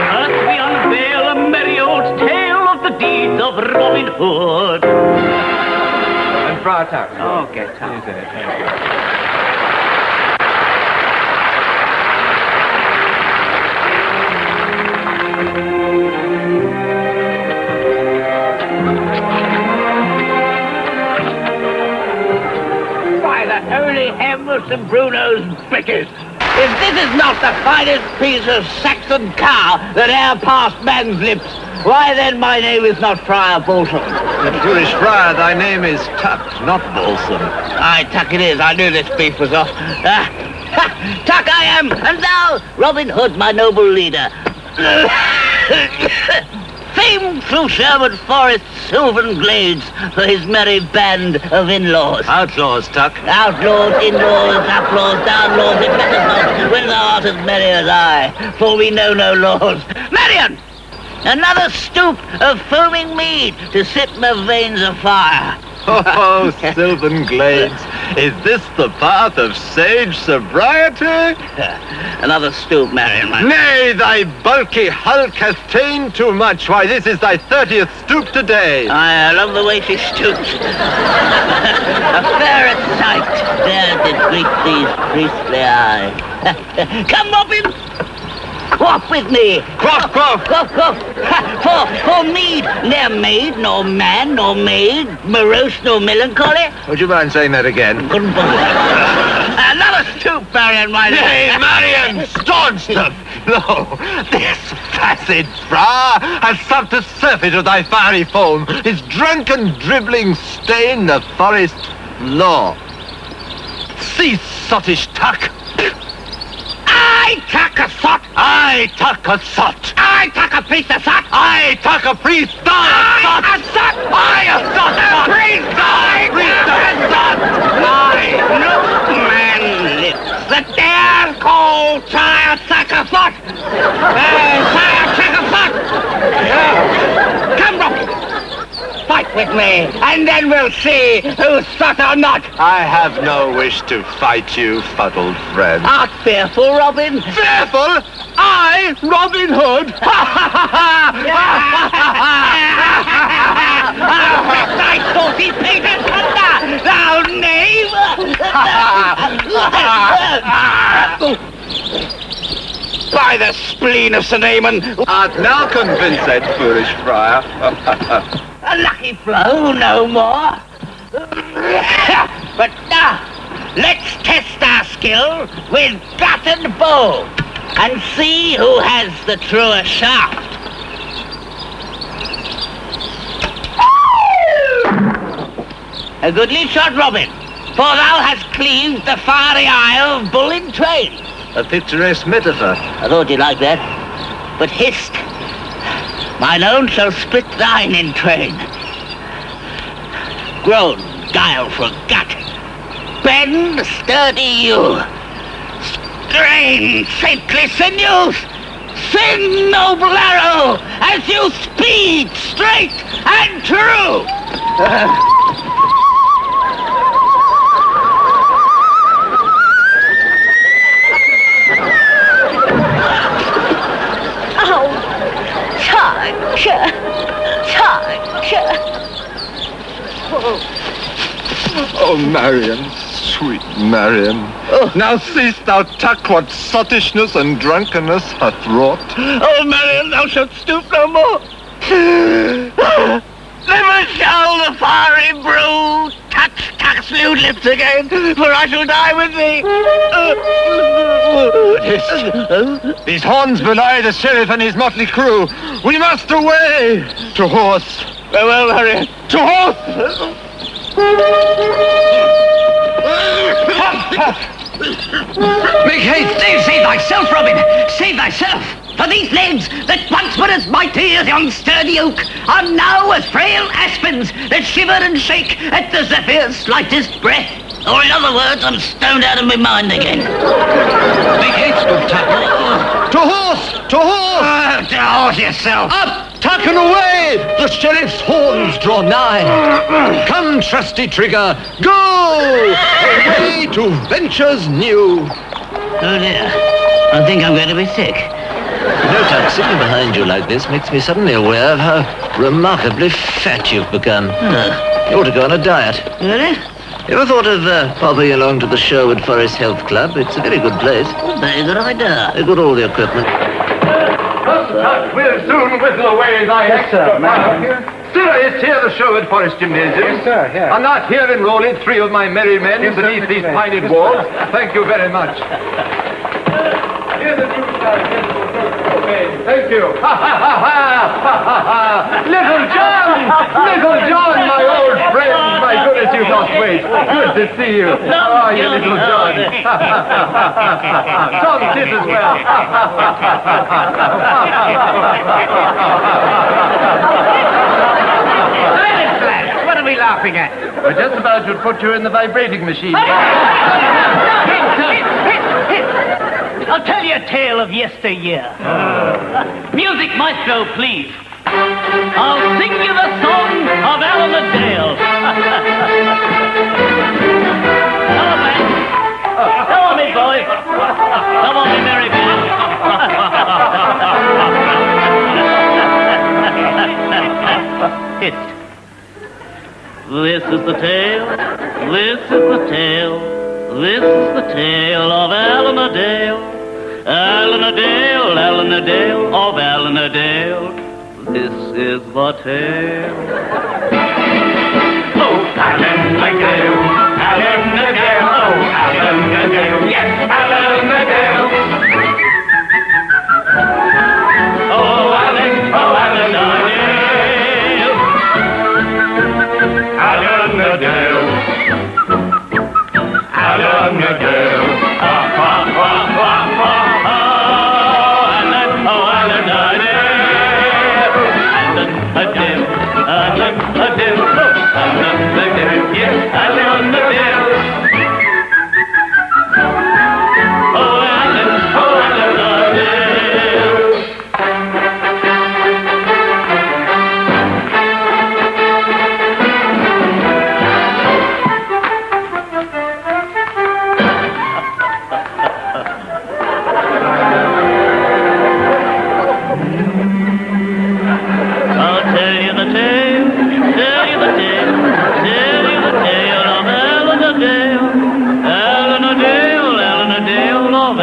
First we unveil a merry old tale of the deeds of Robin Hood. And Friar Tuck. Okay, Tuck. By the holy Hamlets and Bruno's Bickers! If this is not the finest piece of Saxon cow that e'er passed man's lips, why then my name is not Friar Balsam. Foolish friar, thy name is Tuck, not Balsam. Aye, Tuck it is. I knew this beef was off. Tuck I am, and thou, Robin Hood, my noble leader. Famed through Sherwood Forest's sylvan glades for his merry band of in-laws. Outlaws, Tuck. Outlaws, in-laws, uplaws, downlaws, it matters not when thou art as merry as I, for we know no laws. Marion! Another stoop of foaming mead to set my veins afire. Oh, sylvan glades, is this the path of sage sobriety? Another stoop, Marion, my... Nay, thy bulky hulk hath ta'en too much. Why, this is thy 30th stoop today. I love the way she stoops. A fairer sight there did greet these priestly eyes. Come, Robin! Quaff with me. Quaff, quaff. Quaff, quaff. For mead, ne'er maid, nor man, nor maid, morose, nor melancholy. Would you mind saying that again? Couldn't bother. Another stoop, Marion, my lady. Nay, Marion, staunch them. No, this facid friar has sucked the surfeit of thy fiery foam. His drunken dribbling stain the forest law. Cease, sottish Tuck. I tuck a sot. I tuck a sot. I tuck a priest a sot. I tuck a priest, thou a sot. A sot. I a sot. A priest. I priest a sot. I no man lives that dare call Sire suck a sot. Sire suck a sot. Come, Robin. Fight with me, and then we'll see who's sot or not. I have no wish to fight you, fuddled friend. Art fearful, Robin? Fearful? I, Robin Hood? Thy saucy pater thunder, thou knave! By the spleen of St. Amon! Art now convinced, foolish friar? A lucky blow, no more. But now, let's test our skill with gut and bow, and see who has the truer shaft. A goodly shot, Robin, for thou hast cleaved the fiery eye of bull in train. A picturesque metaphor. I thought you'd like that. But hist, mine own shall split thine in twain. Groan, guile for gut. Bend, sturdy you. Strain, saintly sinews. Sing, noble arrow, as you speed straight and true. Oh, Marion, sweet Marion. Oh. Now seest thou, Tuck, what sottishness and drunkenness hath wrought. Oh, Marion, thou shalt stoop no more. Never shall the fiery brew touch Tuck's lewd lips again, for I shall die with thee. These horns belie the sheriff and his motley crew. We must away. To horse. Farewell, Marion. To horse! Make haste! Save thyself, Robin! Save thyself! For these legs that once were as mighty as yon sturdy oak are now as frail aspens that shiver and shake at the zephyr's slightest breath. Or in other words, I'm stoned out of my mind again. Make haste, good Tuck. To horse! To horse! To horse yourself. Up! Taken away! The sheriff's horns draw nigh. Come, trusty Trigger, go! Away to ventures new. Oh dear, I think I'm going to be sick. You know, Tuck, sitting behind you like this makes me suddenly aware of how remarkably fat you've become. You ought to go on a diet. Really? You ever thought of popping along to the Sherwood Forest Health Club? It's a very good place. Very good idea. They've got all the equipment. We'll soon whittle away thy extra power. Still, it's here the Sherwood Forest Gymnasium. Yes, sir, here. And not here enrolling 3 of my merry men beneath these pined walls. Thank you very much. Here's the new star. Thank you. Ha, ha, ha, ha, ha, ha. Little John, my old friend. My goodness, you've lost weight. Good to see you. Oh, you little John. Tom Tit as well. What are we laughing at? We're just about to put you in the vibrating machine. I'll tell you a tale of yesteryear. Music maestro, please. I'll sing you the song of Alan the Dale. Come on, man. Come on, me boy. Come on, me merry man. This is the tale. This is the tale. This is the tale of Alan a Dale. Alan a Dale, Alan a Dale, of Alan a Dale. This is the tale. Oh, Alan a Dale, Alan a Dale, oh, Alan a Dale, yes, Alan a Dale. Oh, Alan a Dale, Alan a Dale,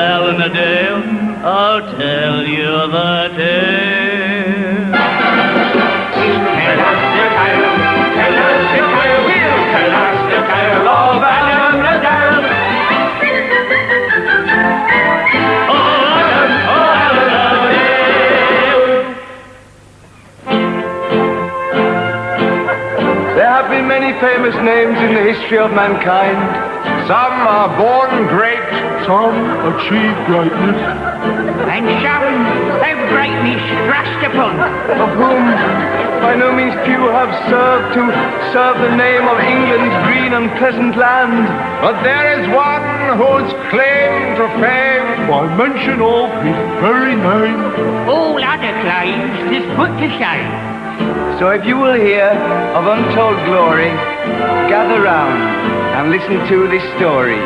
Alan a Dale. I'll tell you the tale. Tell us the tale, tell us the tale, tell us the tale of Alan the Dale. Oh, Alan the Dale. There have been many famous names in the history of mankind. Some are born great, some achieve greatness, and some have greatness thrust upon, of whom by no means few have served to serve the name of England's green and pleasant land. But there is one whose claim to fame, by mention of his very name, all other claims is put to shame. So if you will hear of untold glory, gather round and listen to this story.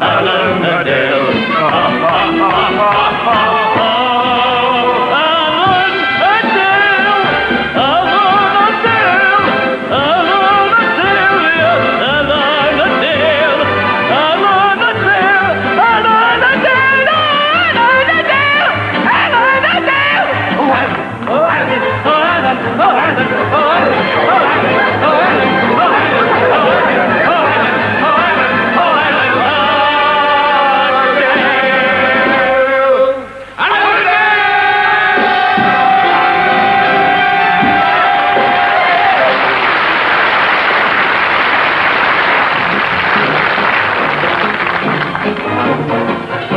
Alan the Dale.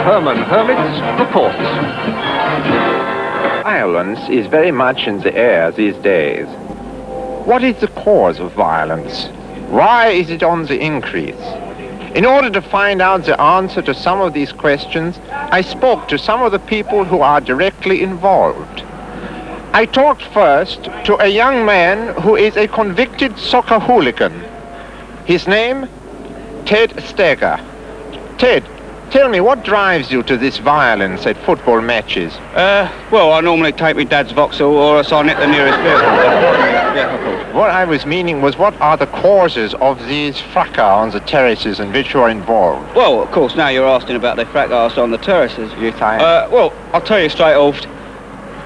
Herman Hermit's reports. Violence is very much in the air these days. What is the cause of violence? Why is it on the increase? In order to find out the answer to some of these questions, I spoke to some of the people who are directly involved. I talked first to a young man who is a convicted soccer hooligan. His name, Ted Steger. Ted, tell me, what drives you to this violence at football matches? Well, I normally take my dad's Vauxhall or else I nick the nearest vehicle. Yeah, of course. What I was meaning was, what are the causes of these fracas on the terraces in which you are involved? Well, of course, now you're asking about the fracas on the terraces. Yes, I am. Well, I'll tell you straight off,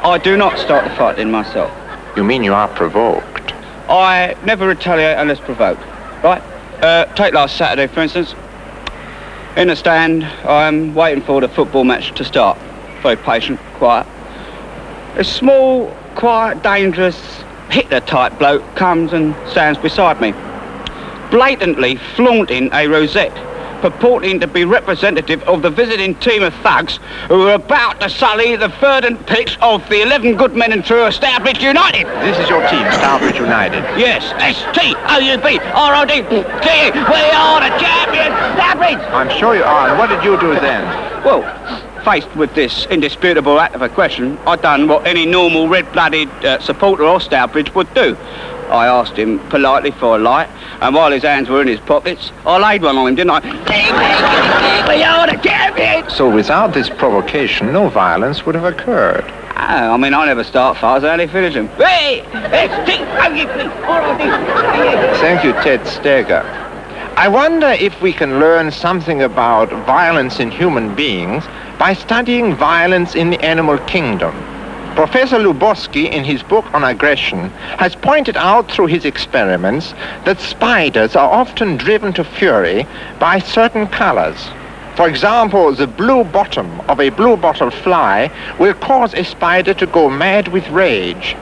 I do not start the fighting myself. You mean you are provoked? I never retaliate unless provoked, right? Take last Saturday, for instance. In the stand, I'm waiting for the football match to start. Very patient, quiet. A small, quiet, dangerous, Hitler-type bloke comes and stands beside me, blatantly flaunting a rosette, purporting to be representative of the visiting team of thugs who are about to sully the verdant pitch of the 11 good men and true of Stourbridge United. This is your team, Stourbridge United. Yes, S-T-O-U-B-R-O-D-G. We are the champions, Stourbridge. I'm sure you are. And what did you do then? Well, faced with this indisputable act of aggression, I done what any normal red-blooded supporter of Stourbridge would do. I asked him politely for a light, and while his hands were in his pockets, I laid one on him, didn't I? We are the champions! So without this provocation, no violence would have occurred. I mean, I never start fires, I only finish them. Hey! Thank you, Ted Steger. I wonder if we can learn something about violence in human beings by studying violence in the animal kingdom. Professor Luboski, in his book on aggression, has pointed out through his experiments that spiders are often driven to fury by certain colors. For example, the blue bottom of a bluebottle fly will cause a spider to go mad with rage.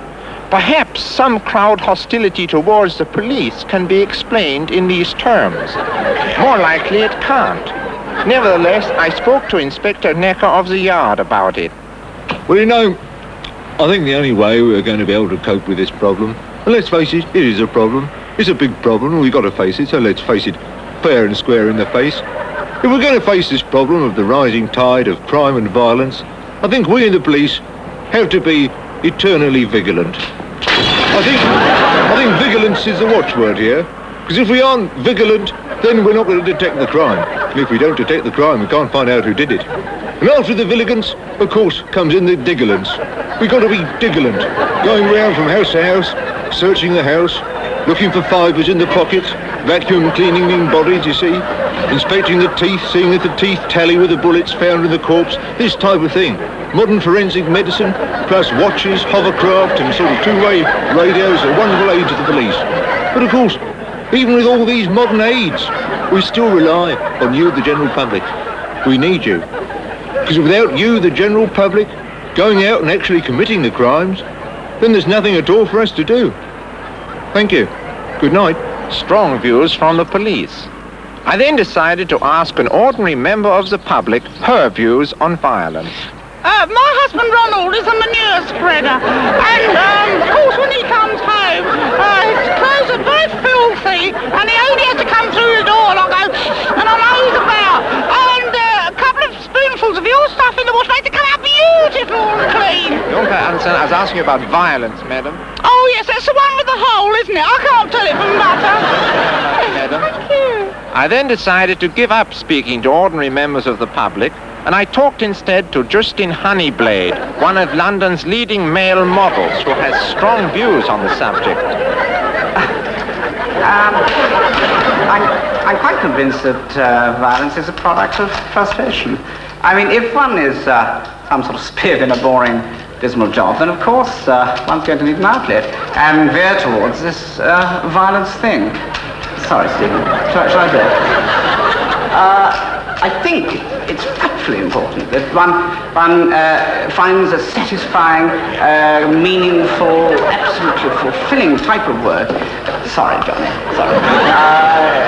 Perhaps some crowd hostility towards the police can be explained in these terms. More likely it can't. Nevertheless, I spoke to Inspector Necker of the yard about it. Well, you know, I think the only way we're going to be able to cope with this problem, and let's face it, it is a problem. It's a big problem, and we've got to face it, so let's face it fair and square in the face. If we're going to face this problem of the rising tide of crime and violence, I think we in the police have to be eternally vigilant. I think vigilance is the watchword here, because if we aren't vigilant, then we're not going to detect the crime. And if we don't detect the crime, we can't find out who did it. And after the vigilance, of course, comes in the digilance. We've got to be digilant, going round from house to house, searching the house, looking for fibres in the pockets, vacuum cleaning bodies, you see, inspecting the teeth, seeing if the teeth tally with the bullets found in the corpse, this type of thing. Modern forensic medicine, plus watches, hovercraft, and sort of two-way radios are wonderful aids to the police. But of course, even with all these modern aids, we still rely on you, the general public. We need you. Because without you, the general public, going out and actually committing the crimes, then there's nothing at all for us to do. Thank you. Good night. Strong views from the police. I then decided to ask an ordinary member of the public her views on violence. My husband Ronald is a manure spreader, and of course when he comes home, his clothes are very filthy, and he only has to come through the door, and I go, and I nose about, and a couple of spoonfuls of your stuff in the wash makes it come out beautiful and clean. Don't I understand? I was asking about violence, madam. Oh yes, that's the one with the hole, isn't it? I can't tell it from butter. Madam. Thank you. I then decided to give up speaking to ordinary members of the public, and I talked instead to Justin Honeyblade, one of London's leading male models who has strong views on the subject. I'm quite convinced that violence is a product of frustration. I mean, if one is some sort of spit in a boring, dismal job, then of course one's going to need an outlet and veer towards this violence thing. Sorry, Stephen. Shall I do it? I think it's factually important that one finds a satisfying, meaningful, absolutely fulfilling type of work. Sorry, Johnny. Sorry.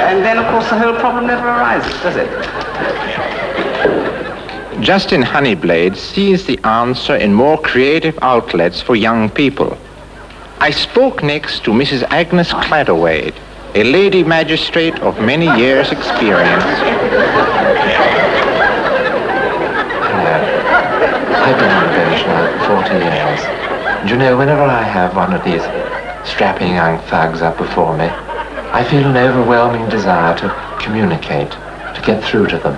And then, of course, the whole problem never arises, does it? Justin Honeyblade sees the answer in more creative outlets for young people. I spoke next to Mrs. Agnes Cladowade, a lady magistrate of many years' experience. I've been on the bench now for 40 years. And you know, whenever I have one of these strapping young thugs up before me, I feel an overwhelming desire to communicate, to get through to them.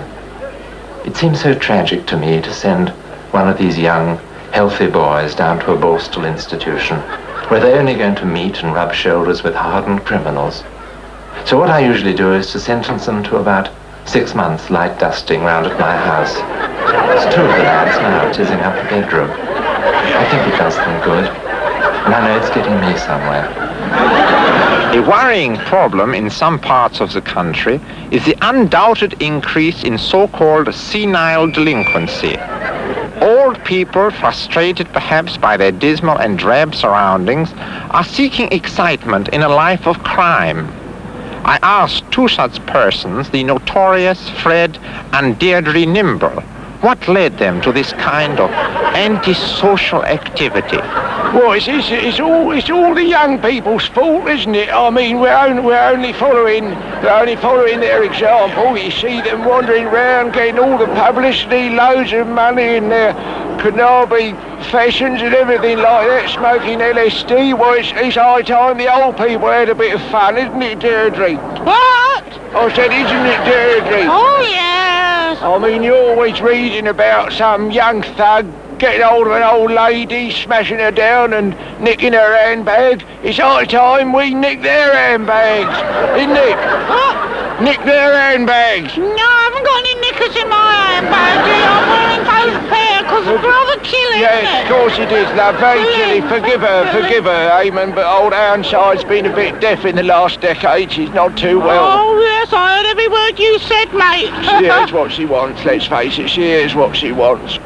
It seems so tragic to me to send one of these young, healthy boys down to a Borstal institution where they're only going to meet and rub shoulders with hardened criminals. So what I usually do is to sentence them to about 6 months light dusting round at my house. There's 2 of the lads now tizzing up a bedroom. I think it does them good, and I know it's getting me somewhere. A worrying problem in some parts of the country is the undoubted increase in so-called senile delinquency. Old people, frustrated perhaps by their dismal and drab surroundings, are seeking excitement in a life of crime. I asked 2 such persons, the notorious Fred and Deirdre Nimble, what led them to this kind of antisocial activity. Well, it's all the young people's fault, isn't it? I mean, we're only following their example. You see them wandering around, getting all the publicity, loads of money in their canary fashions and everything like that, smoking LSD. Well, it's high time the old people had a bit of fun, isn't it, Deirdre? What? I said, isn't it, Deirdre? Oh, yes. I mean, you're always reading about some young thug getting hold of an old lady, smashing her down and nicking her handbag. It's high time we nick their handbags, isn't it? What? Nick their handbags. No, I haven't got any knickers in my handbag. I'm wearing those pair because it's rather chilly, Yes, isn't it? of course it is, love. Very chilly. Forgive her, Eamon, but old Ironside's been a bit deaf in the last decade. She's not too well. Oh, yes, I heard every word you said, mate. She hears what she wants, let's face it. She hears what she wants.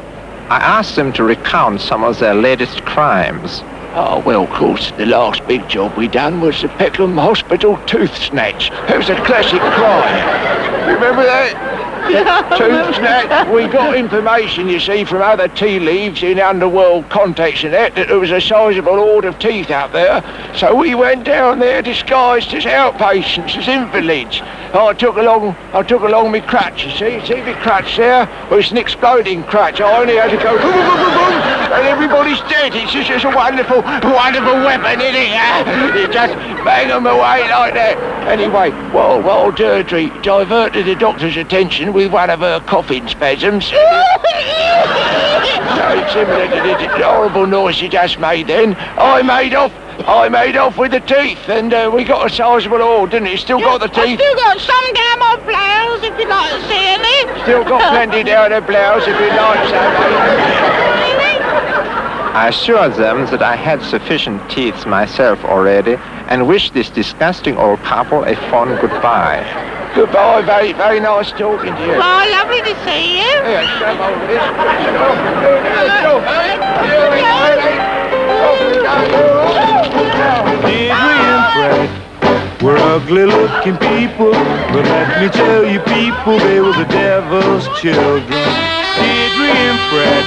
I asked them to recount some of their latest crimes. Oh, well, of course, the last big job we done was the Peckham Hospital tooth snatch. It was a classic crime. You remember that? Tooth snatch. We got information, you see, from other tea leaves in underworld contacts and that there was a sizable hoard of teeth out there. So we went down there disguised as outpatients, as invalids. I took along my crutch, you see my crutch there? Well, it's an exploding crutch. I only had to go boom, boom, boom, boom, boom, and everybody's dead. It's just a wonderful weapon, isn't it? You just bang them away like that. Anyway, while Deirdre diverted the doctor's attention with one of her coughing spasms. So similar to the horrible noise you just made then, I made off with the teeth, and we got a sizable hoard, didn't it? Still got the teeth. I've still got some down my blouse, if you'd like to see any. Still got plenty down her blouse, if you like some. I assured them that I had sufficient teeth myself already and wished this disgusting old couple a fond goodbye. Goodbye, very, very nice talking to you. Well, lovely to see you. Here, shove over this. Deirdre and Fred were ugly-looking people, but let me tell you, people, they were the devil's children. Deirdre and Fred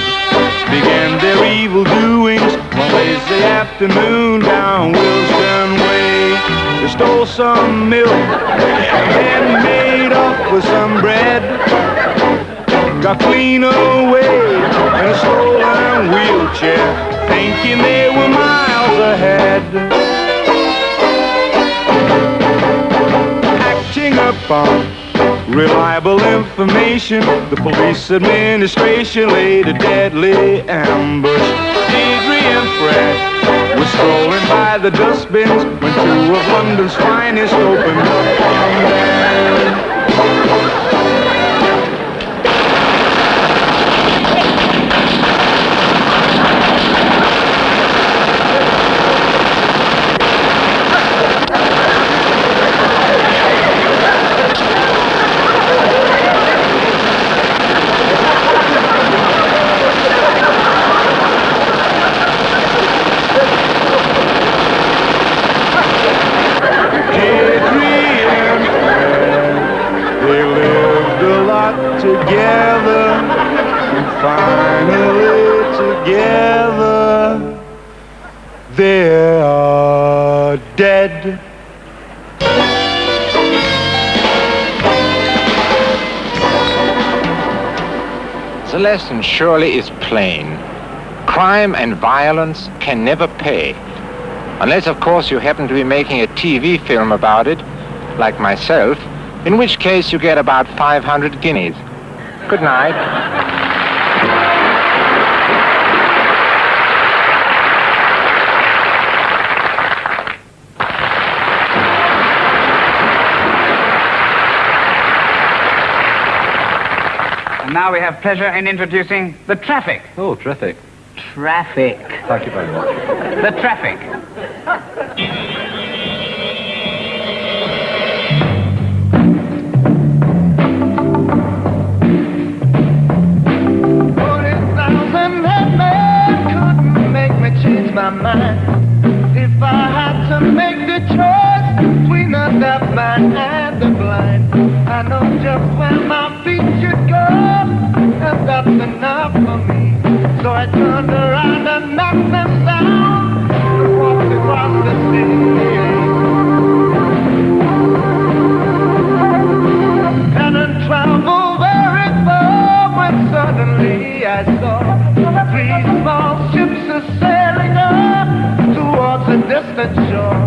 began their evil doings one lazy afternoon down Wilston Way. They stole some milk and then made off with some bread. Got clean away in a stolen wheelchair, thinking they were miles ahead. Acting upon reliable information, the police administration laid a deadly ambush. Deirdre and Fred were strolling by the dustbins when 2 of London's finest opened up on them. Together, finally together, they are dead. The lesson surely is plain. Crime and violence can never pay. Unless, of course, you happen to be making a TV film about it, like myself, in which case you get about 500 guineas. Good night. And now we have pleasure in introducing the traffic. Oh, traffic. Traffic. Thank you very much. The traffic. My mind. If I had to make the choice between the deaf man and the blind, I know just where my feet should go, and that's enough for me. So I turned around and knocked them down and walked across the city. And then traveled very far when suddenly I saw 3 small ships a-sailing towards a distant shore.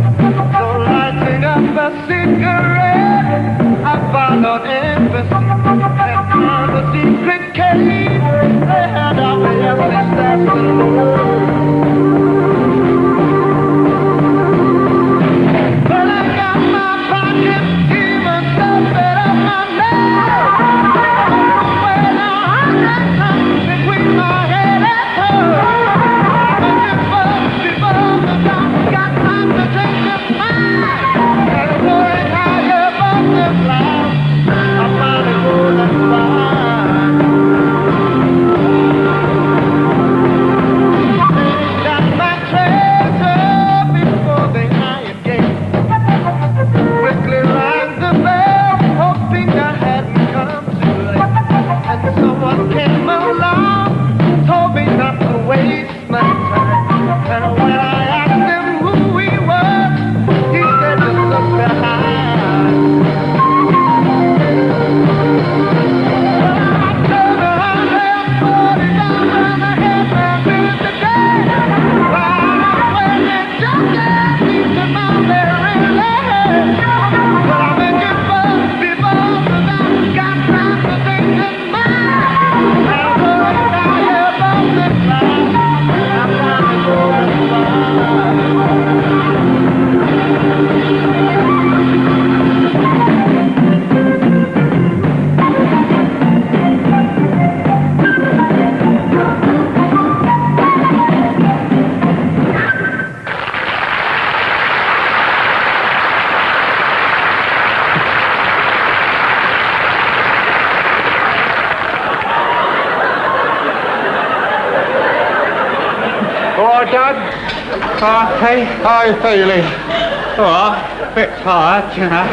So lighting up a cigarette, I followed embassy and found a secret cave. They had obviously stashed the but I got my pocket, even stuffed up my nose. Well, I got something between my head and toe. Hey, how are you feeling? All right, a bit tired, you know.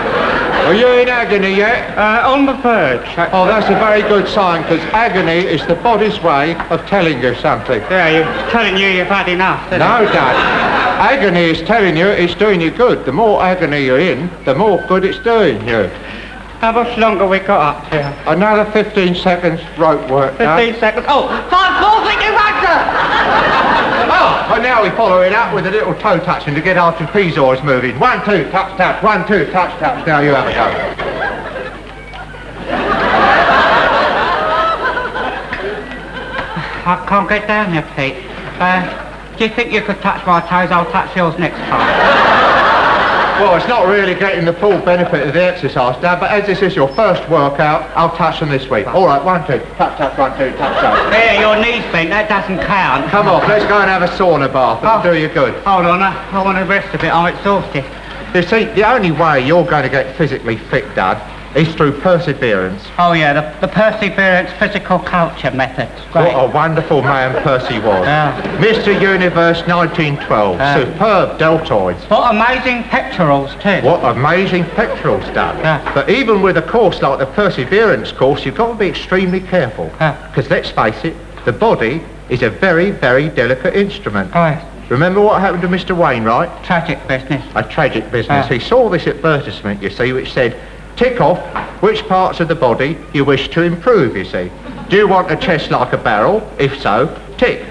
Are you in agony yet? On the verge. Oh, that's a very good sign, because agony is the body's way of telling you something. Yeah, you're telling you've had enough, isn't No, Dad. Agony is telling you it's doing you good. The more agony you're in, the more good it's doing you. How much longer we got up here? Another 15 seconds rope work, Dad. 15 seconds. Oh, 5, 4, 6, 2, Oh, and now we follow it up with a little toe touching to get our trapezoids moving. 1, 2, touch, touch. 1, 2, touch, touch. Now you have a go. I can't get down there, Pete. Do you think you could touch my toes? I'll touch yours next time. Well, it's not really getting the full benefit of the exercise, Dad, but as this is your first workout, I'll touch them this week. All right, 1, 2, touch, touch, 1, 2, touch, touch. There, your knee's bent, that doesn't count. Come on, let's go and have a sauna bath. It'll do you good. Hold on, I want to rest a bit, I'm exhausted. You see, the only way you're going to get physically fit, Dad, is through perseverance. Oh, yeah, the Perseverance Physical Culture Method. Great. What a wonderful man Percy was. Yeah. Mr. Universe 1912. Superb deltoids. What amazing pectorals, too. What amazing pectorals, Dad. Yeah. But even with a course like the Perseverance course, you've got to be extremely careful. Because let's face it, the body is a very, very delicate instrument. Oh, yes. Remember what happened to Mr. Wainwright? Tragic business. A tragic business. He saw this advertisement, you see, which said, tick off which parts of the body you wish to improve, you see. Do you want a chest like a barrel? If so, tick.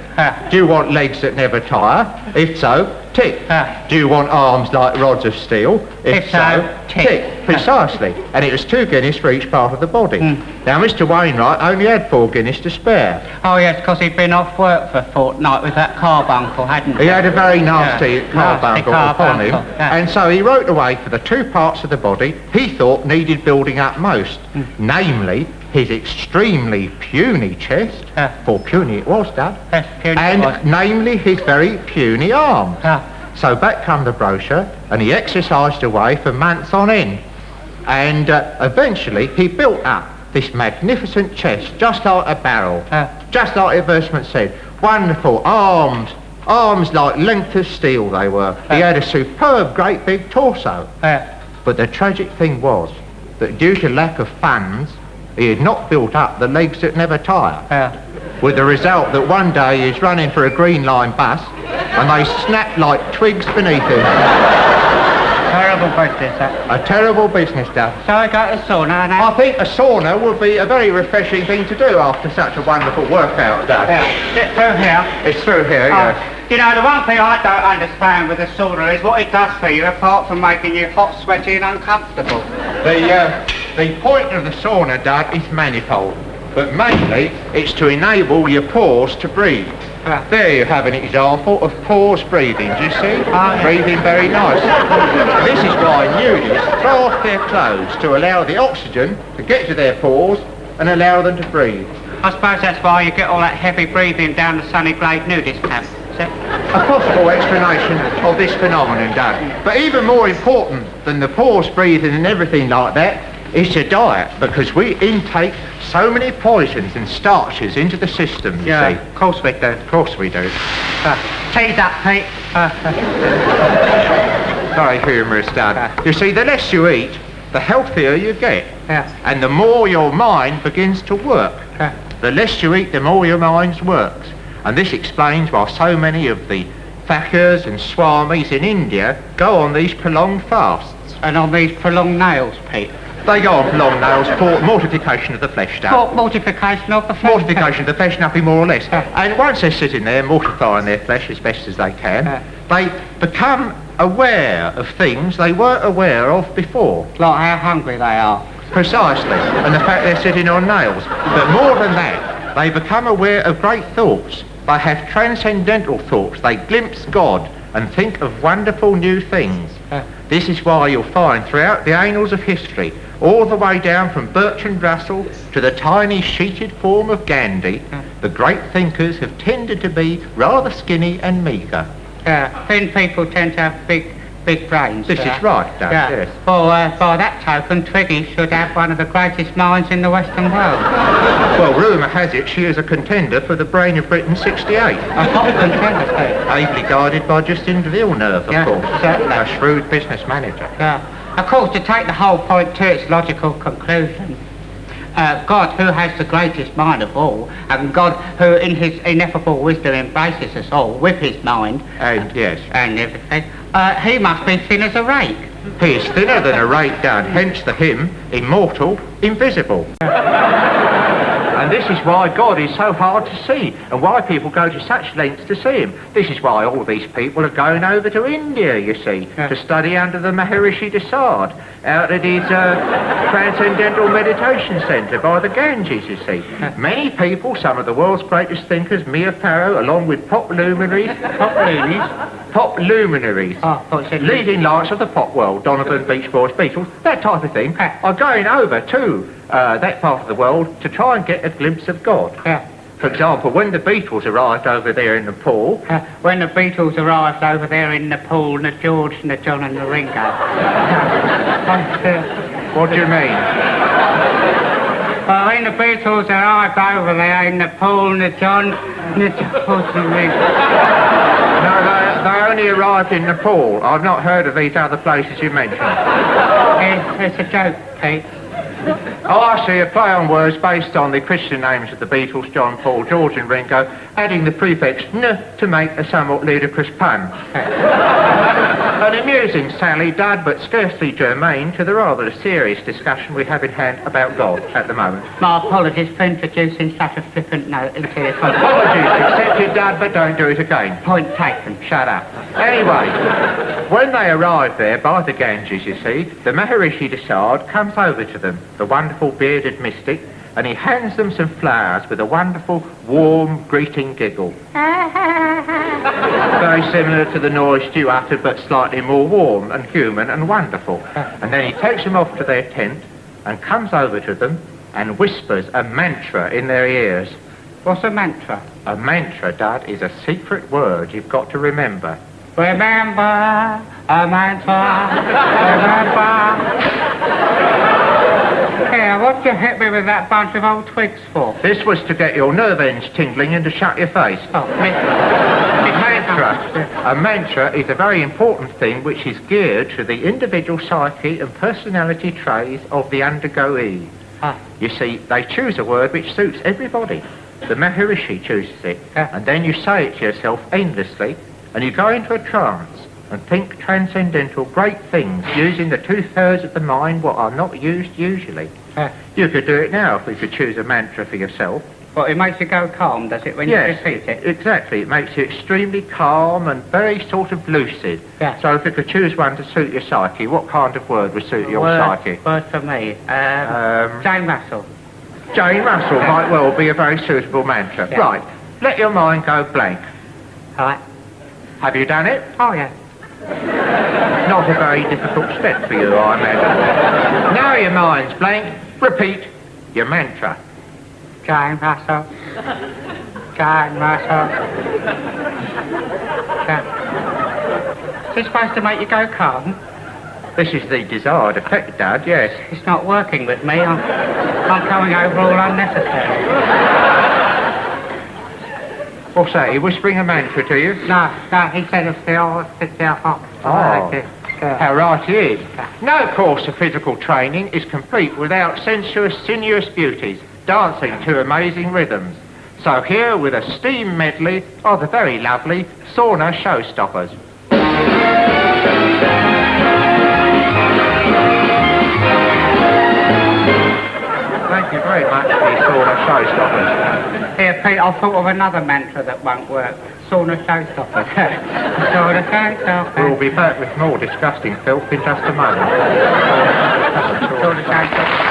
Do you want legs that never tire? If so, tick. Do you want arms like rods of steel? If so, tick. Precisely. And it was 2 guineas for each part of the body. Now, Mr. Wainwright only had 4 guineas to spare. Oh, yes, because he'd been off work for a fortnight with that carbuncle, hadn't he? He had a very nasty carbuncle upon him, yeah. and so he wrote away for the 2 parts of the body he thought needed building up most, namely his extremely puny chest, for puny it was, Dad, and namely his very puny arms. So back come the brochure, and he exercised away for months on end, and eventually he built up this magnificent chest, just like a barrel, just like the advertisement said. Wonderful arms like length of steel they were. He had a superb, great big torso. But the tragic thing was that due to lack of funds, he had not built up the legs that never tire. With the result that one day he's running for a Green Line bus and they snapped like twigs beneath him. Terrible business, that. A terrible business, Dad. So I go to the sauna now? I think a sauna would be a very refreshing thing to do after such a wonderful workout, Dad. Is it through here? It's through here, yes. You know, the one thing I don't understand with the sauna is what it does for you, apart from making you hot, sweaty and uncomfortable. The point of the sauna, Dad, is manifold, but mainly it's to enable your pores to breathe. There you have an example of pores breathing, do you see? Breathing very nice. This is why nudies throw off their clothes to allow the oxygen to get to their pores and allow them to breathe. I suppose that's why you get all that heavy breathing down the Sunny Glade nudist camp. A possible explanation of this phenomenon, Dad. But even more important than the pores breathing and everything like that is the diet, because we intake so many poisons and starches into the system, you see. Of course we do. Of course we do. Tease up, Pete. Very humorous, Dad. You see, the less you eat, the healthier you get. And the more your mind begins to work. The less you eat, the more your mind works. And this explains why so many of the fakirs and swamis in India go on these prolonged fasts. And on these prolonged nails, Pete? They go on prolonged nails for mortification of the flesh, Dad. Mortification of the flesh? Mortification of the flesh, nothing more or less. And once they're sitting there mortifying their flesh as best as they can, they become aware of things they weren't aware of before. Like how hungry they are. Precisely, and the fact they're sitting on nails. But more than that, they become aware of great thoughts. They have transcendental thoughts. They glimpse God and think of wonderful new things. This is why you'll find throughout the annals of history, all the way down from Bertrand Russell to the tiny sheeted form of Gandhi, the great thinkers have tended to be rather skinny and meagre. Thin people tend to have big brains. This is right, Dad, yes. Well, by that token, Twiggy should have one of the greatest minds in the Western world. Well, rumour has it she is a contender for the Brain of Britain 68. A hot contender, Pete. Ably guided by Justin Villeneuve, of course. Certainly. A shrewd business manager. Of course, to take the whole point to its logical conclusion, God, who has the greatest mind of all, and God, who in his ineffable wisdom embraces us all with his mind, and everything, he must be thin as a rake. He is thinner than a rake, Dad, hence the hymn, immortal, invisible. And this is why God is so hard to see, and why people go to such lengths to see him. This is why all these people are going over to India, you see, to study under the Maharishi Desad, out at his Transcendental Meditation Centre by the Ganges, you see. Many people, some of the world's greatest thinkers, Mia Farrow, along with pop luminaries, leading lights of the pop world, Donovan, Beach Boys, Beatles, that type of thing, are going over to that part of the world to try and get a glimpse of God. For example, when the Beatles arrived over there in Nepal... when the Beatles arrived over there in Nepal, and the George and the John and the Ringo. What do you mean? When the Beatles arrived over there in Nepal, and the John and the George and the Ringo. No, they only arrived in Nepal. I've not heard of these other places you mentioned. It's a joke, Pete. Oh, I see, a play on words based on the Christian names of the Beatles, John, Paul, George and Ringo, adding the prefix n to make a somewhat ludicrous pun. An amusing sally, Dad, but scarcely germane to the rather serious discussion we have in hand about God at the moment. My apologies for introducing such a flippant note into this. Apologies accepted, Dad, but don't do it again. Point taken. Shut up. Anyway, when they arrive there by the Ganges, you see, the Maharishi Desard comes over to them, the wonderful bearded mystic, and he hands them some flowers with a wonderful, warm, greeting giggle. Very similar to the noise Stu uttered, but slightly more warm and human and wonderful. And then he takes them off to their tent and comes over to them and whispers a mantra in their ears. What's a mantra? A mantra, Dad, is a secret word you've got to remember. Remember, a mantra, remember. Here, what you hit me with that bunch of old twigs for? This was to get your nerve ends tingling and to shut your face. Oh, A mantra is a very important thing which is geared to the individual psyche and personality traits of the undergoee. You see, they choose a word which suits everybody. The Maharishi chooses it, and then you say it to yourself endlessly, and you go into a trance and think transcendental great things using the 2/3 of the mind what are not used usually. You could do it now if we could choose a mantra for yourself. Well, it makes you go calm, does it, when you repeat it? Exactly. It makes you extremely calm and very sort of lucid. Yeah. So if you could choose one to suit your psyche, what kind of word would suit your psyche? Word for me. Jane Russell. Jane Russell might well be a very suitable mantra. Yeah. Right. Let your mind go blank. Right. Have you done it? Oh, yeah. Not a very difficult step for you, I imagine. Now your mind's blank. Repeat your mantra. Jane Russell. Jane Russell. Is this supposed to make you go calm? This is the desired effect, Dad, yes. It's not working with me. I'm coming over all unnecessary. What's that? He whispering a mantra to you? No, he said it's the old. How right he is. No course of physical training is complete without sensuous, sinuous beauties, dancing to amazing rhythms. So here with a steam medley of the very lovely Sauna Showstoppers. Thank you very much for the Sauna Showstoppers. Here, Pete, I've thought of another mantra that won't work. Sauna Showstoppers. Sauna Showstoppers. We'll be back with more disgusting filth in just a moment. Sauna Showstoppers.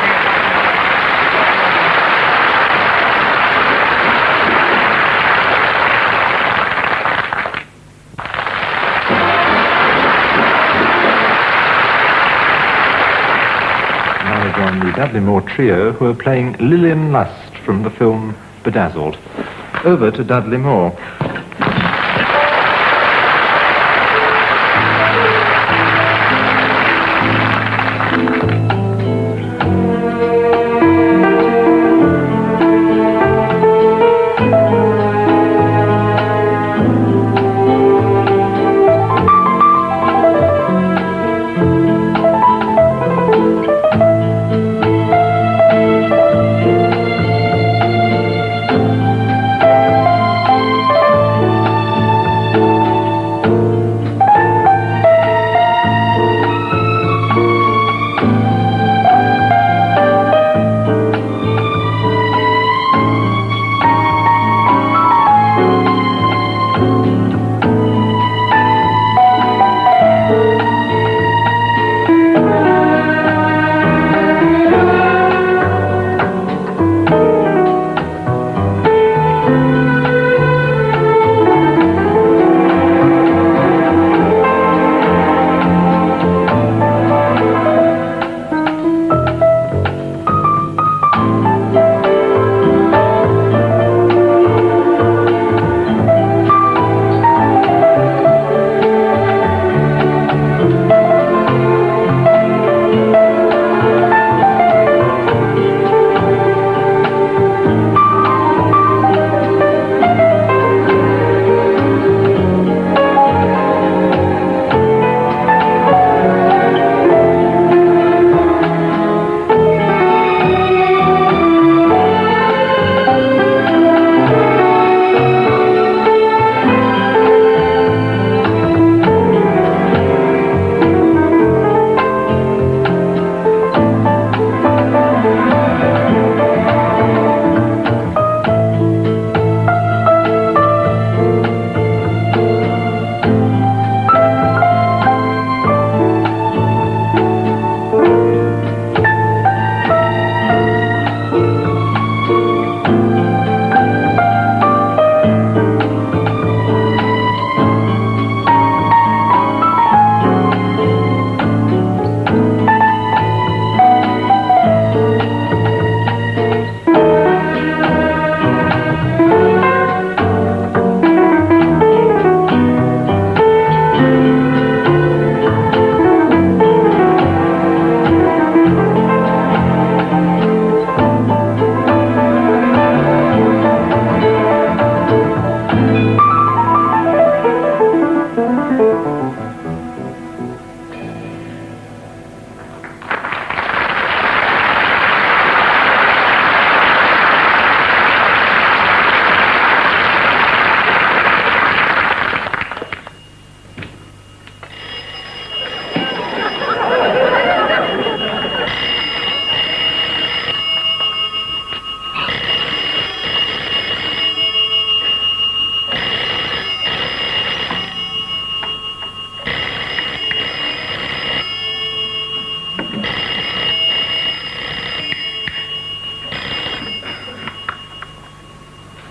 The Dudley Moore Trio, who are playing Lillian Lust from the film Bedazzled. Over to Dudley Moore.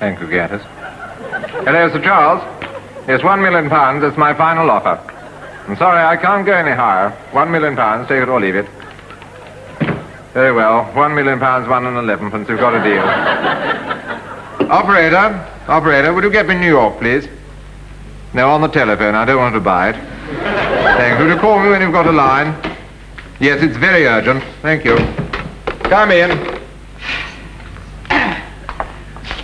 Thank you, Gaddis. Hello, Sir Charles. Yes, £1 million is my final offer. I'm sorry, I can't go any higher. £1 million, take it or leave it. Very well, £1 million, 1 and 11 We've got a deal. Operator, would you get me New York, please? No, on the telephone. I don't want to buy it. Thank you. Would you call me when you've got a line? Yes, it's very urgent. Thank you. Come in.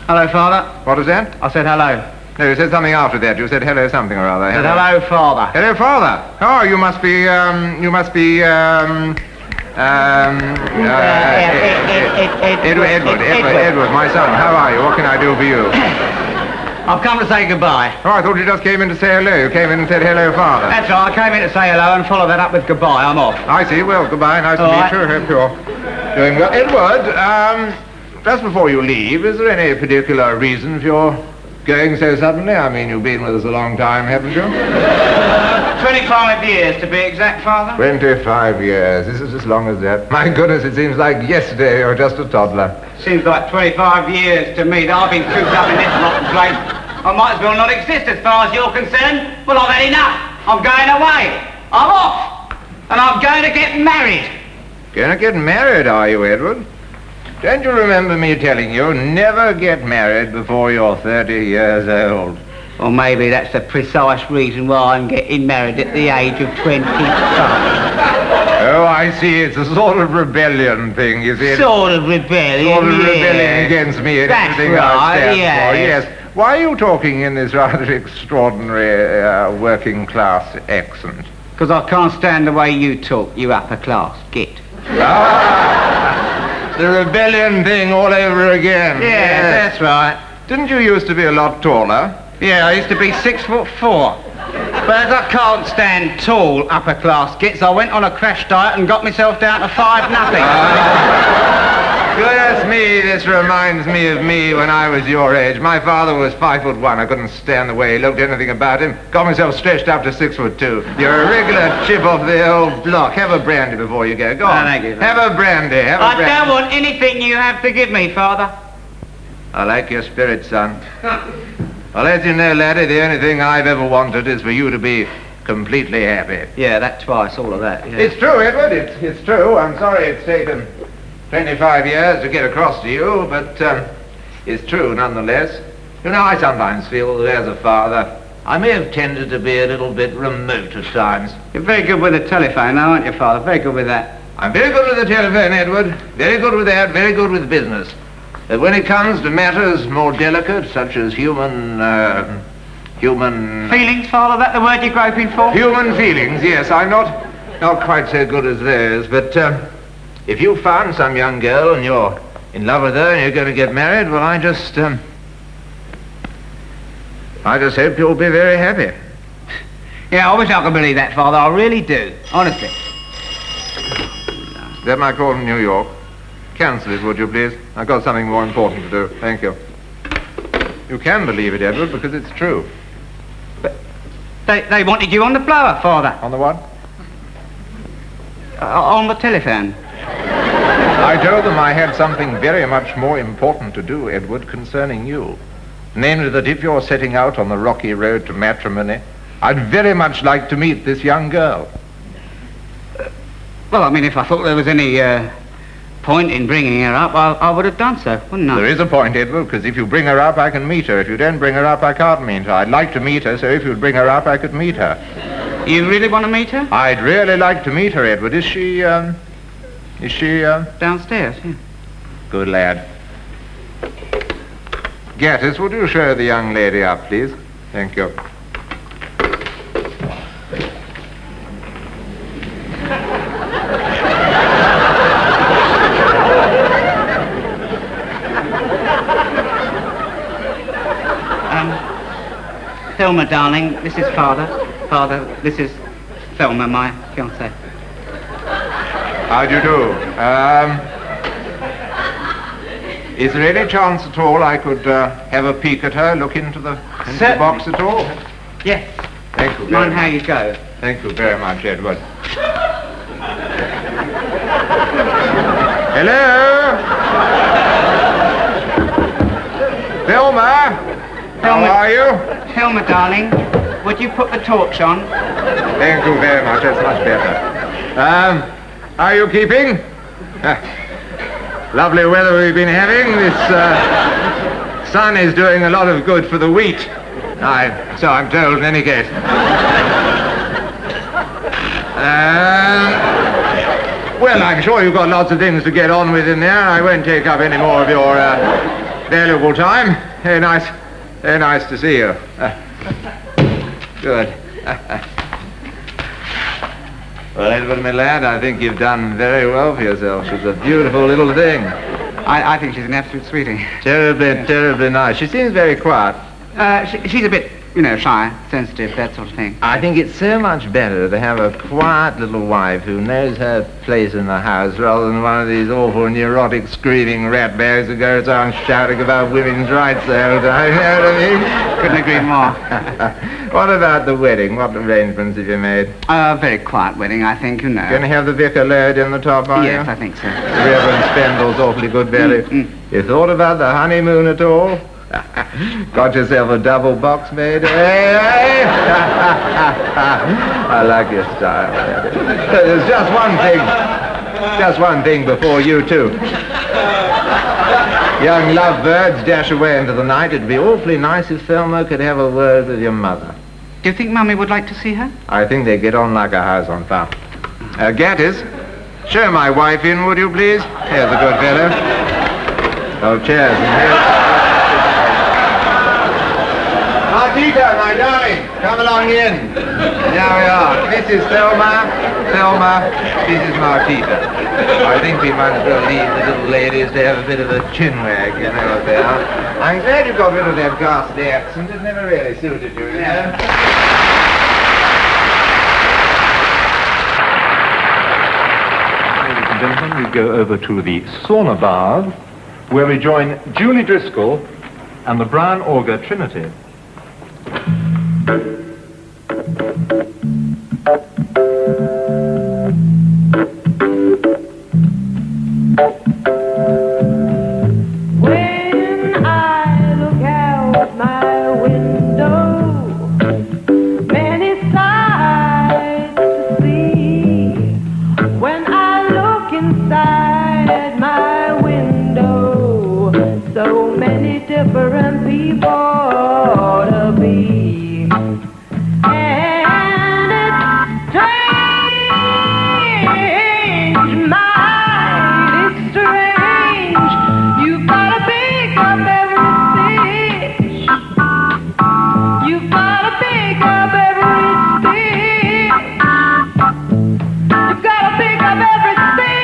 Hello, Father. What was that? I said hello. No, you said something after that. You said hello something or other. I said hello, Father. Hello, Father. Oh, you must be, Edward, my son. How are you? What can I do for you? I've come to say goodbye. Oh, I thought you just came in to say hello. You came in and said hello, Father. That's right. I came in to say hello and follow that up with goodbye. I'm off. I see. Well, goodbye. Nice to meet you. Hope you're doing well. Edward, just before you leave, is there any particular reason for your going so suddenly? I mean, you've been with us a long time, haven't you? 25 years, to be exact, Father. 25 years. This is as long as that. My goodness, it seems like yesterday you're just a toddler. Seems like 25 years to me that I've been cooped up in this rotten place. I might as well not exist as far as you're concerned. Well, I've had enough. I'm going away. I'm off. And I'm going to get married. Going to get married, are you, Edward? Don't you remember me telling you, never get married before you're 30 years old? Well, maybe that's the precise reason why I'm getting married at the age of 25. Oh, I see. It's a sort of rebellion thing, you see. Sort of rebellion, Sort of rebellion against me and that's everything right, I stand for. yes. Yes. Why are you talking in this rather extraordinary working class accent? Because I can't stand the way you talk, you upper class git. The rebellion thing all over again. Yes, that's right. Didn't you used to be a lot taller? Yeah, I used to be 6'4". But as I can't stand tall upper class gits, I went on a crash diet and got myself down to 5 nothing. Goodness me, this reminds me of me when I was your age. My father was 5'1". I couldn't stand the way he looked, anything about him. Got myself stretched up to 6'2". You're a regular chip off the old block. Have a brandy before you go. Go on. Thank you. Have a brandy. I don't want anything you have to give me, Father. I like your spirit, son. Well, as you know, laddie, the only thing I've ever wanted is for you to be completely happy. Yeah, that twice, all of that. Yeah. It's true, Edward. It's true. I'm sorry it's taken 25 years to get across to you, but it's true nonetheless. You know, I sometimes feel that as a father, I may have tended to be a little bit remote at times. You're very good with the telephone now, aren't you, Father? Very good with that. I'm very good with the telephone, Edward. Very good with that, very good with business. But when it comes to matters more delicate, such as human... Feelings, Father? That the word you're groping for? Human feelings, yes. I'm not quite so good as those, but if you found some young girl and you're in love with her and you're going to get married, well, I just hope you'll be very happy. Yeah, I wish I could believe that, Father. I really do. Honestly. Is that my call from New York? Cancel it, would you, please? I've got something more important to do. Thank you. You can believe it, Edward, because it's true. But they wanted you on the blower, Father. On the what? On the telephone. I told them I had something very much more important to do, Edward, concerning you. Namely, that if you're setting out on the rocky road to matrimony, I'd very much like to meet this young girl. Well, I mean, if I thought there was any point in bringing her up, I would have done so, wouldn't I? There is a point, Edward, because if you bring her up, I can meet her. If you don't bring her up, I can't meet her. I'd like to meet her, so if you'd bring her up, I could meet her. You really want to meet her? I'd really like to meet her, Edward. Is she... Downstairs, yeah. Good lad. Gaddis, would you show the young lady up, please? Thank you. Thelma, darling, this is Father. Father, this is Thelma, my fiancée. How do you do? Is there any chance at all I could have a peek at her, look into the box at all? Yes. Thank you very Mind much. how you go. Thank you very much, Edward. Hello? Hilma! How are you? Hilma, darling, would you put the torch on? Thank you very much. That's much better. Are you keeping? Lovely weather we've been having. This sun is doing a lot of good for the wheat. So I'm told in any case. Well, I'm sure you've got lots of things to get on with in there. I won't take up any more of your valuable time. Very nice to see you. Good. Well, Edward, my lad, I think you've done very well for yourself. She's a beautiful little thing. I think she's an absolute sweetie. Terribly nice. She seems very quiet. She's a bit, shy, sensitive, that sort of thing. I think it's so much better to have a quiet little wife who knows her place in the house rather than one of these awful neurotic screaming ratbags who goes on shouting about women's rights the whole time. You know what I mean? Couldn't agree more. What about the wedding? What arrangements have you made? A very quiet wedding, I think, Going to have the vicar lowered in the top, are you? Yes, I think so. Reverend Spendle's awfully good belly. You thought about the honeymoon at all? Got yourself a double box made? Hey! I like your style. There's just one thing before you two. Young lovebirds dash away into the night. It'd be awfully nice if Thelma could have a word with your mother. Do you think Mummy would like to see her? I think they get on like a house on fire. Gatters, show my wife in, would you please? Here's a good fellow. Oh, cheers. And here's... Martita, my darling, come along in. There we are. This is Thelma, this is Martita. I think we might as well leave the little ladies to have a bit of a chin wag, you know what they are. I'm glad you got rid of that ghastly accent. It never really suited you, you know. Ladies and gentlemen, we go over to the sauna bath, where we join Julie Driscoll and the Brown Auger Trinity. Different people to be, and it's strange, mighty strange. You've gotta pick up every stitch. You've gotta pick up every stitch. You've gotta pick up every stitch.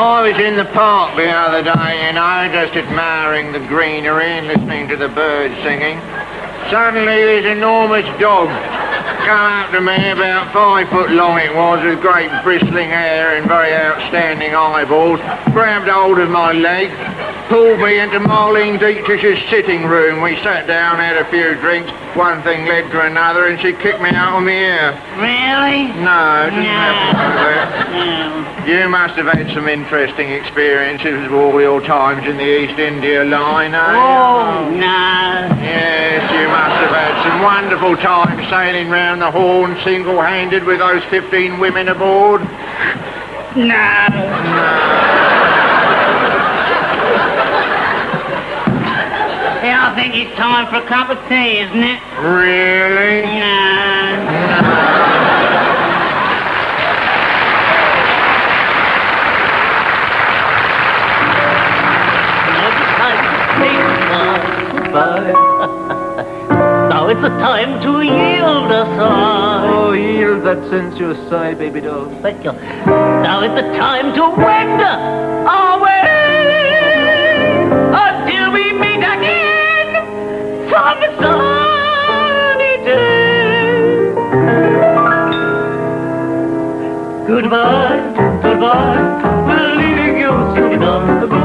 I was in the park the other day, just admiring the greenery and listening to the birds singing. Suddenly this enormous dog come up to me, about 5 foot long it was, with great bristling hair and very outstanding eyeballs, grabbed hold of my leg, pulled me into Marlene Dietrich's sitting room. We sat down, had a few drinks, one thing led to another, and she kicked me out on the ear. Really? No, it didn't happen like that. No. You must have had some interesting experiences with all your times in the East India Line, eh? Oh, no. Yes, you must have had some wonderful times sailing round the Horn single-handed with those 15 women aboard. No. Yeah, I think it's time for a cup of tea, isn't it? Really? No. Now it's the time to yield a sigh. Oh, yield that sensuous sigh, baby doll. Thank you. Now it's the time to wend our way until we meet again some sunny day. Goodbye, goodbye, we're leaving you soon enough. Goodbye.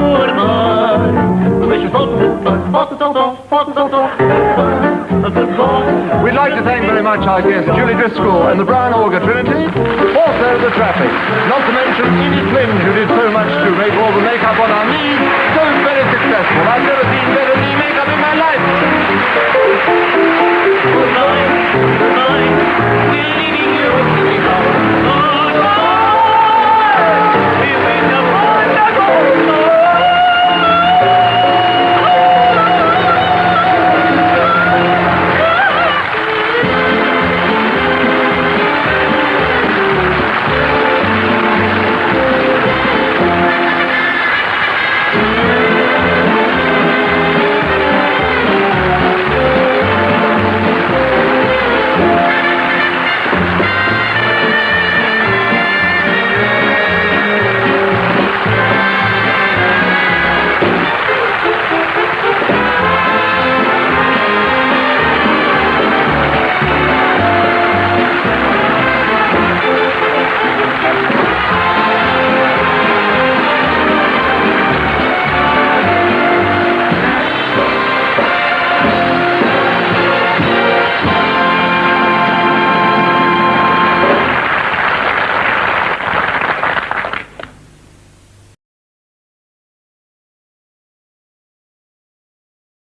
We'd like to thank very much our guests, Julie Driscoll and the Brown Auger Trinity, also the traffic, not to mention Edith Flynn, who did so much to make all the makeup on our knees so very successful. I've never seen better knee makeup in my life. Goodbye, goodbye, we'll leave